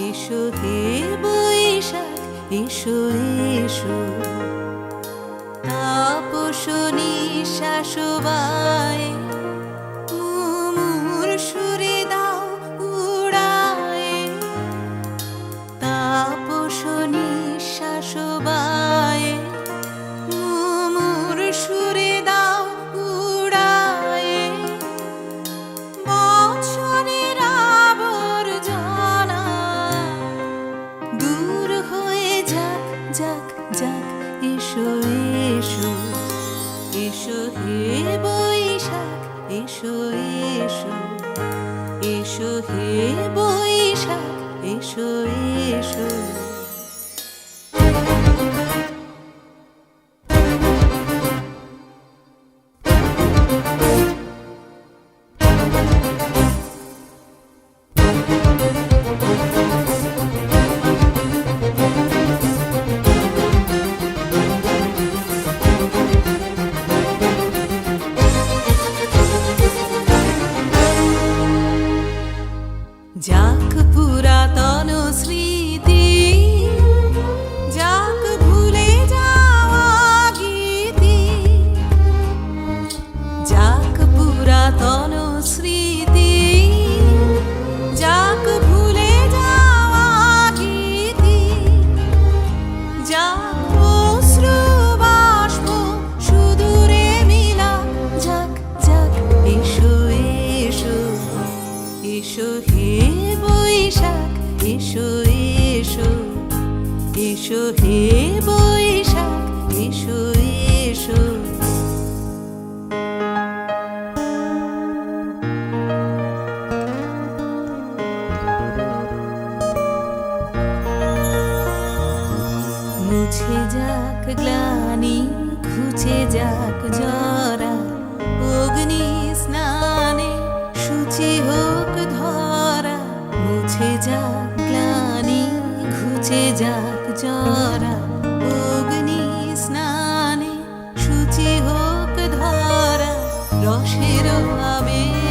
এসো হে বৈশাখ এসো এসো, তাপস নিঃশ্বাস বায়ে মুমুর সুরে দাও উড়ায়ে, তাপস নিঃশ্বাস বায়ে মুমুর সুরে দাও উড়ায়ে, বৎসরের আবর্জনা দূর হয়ে যাক যাক যাক। এসো এসো এসো হে বৈশাখ এসো এসো, এসো হে বৈশাখ এসো এসো। যাক পুরাতন স্মৃতি, যাক ভুলে যাওয়া গীতি, যাক পুরাতন স্মৃতি, যাক ভুলে যাওয়া গীতি, যাক অশ্রু বাষ্প সুদূরে মিলা যাক যাক। এসো এসো এসো হে বৈশাখ এসো এসো, এসো হে বৈশাখ এসো এসো। মুছে যাক গ্লানি ঘুচে যাক জরা, অগ্নি স্নানে শুচি হোক ধরা। মুছে যাক গ্লানি ঘুচে যাক জরা, অগ্নি স্নানে শুচি হোক ধরা। রসের আবেশ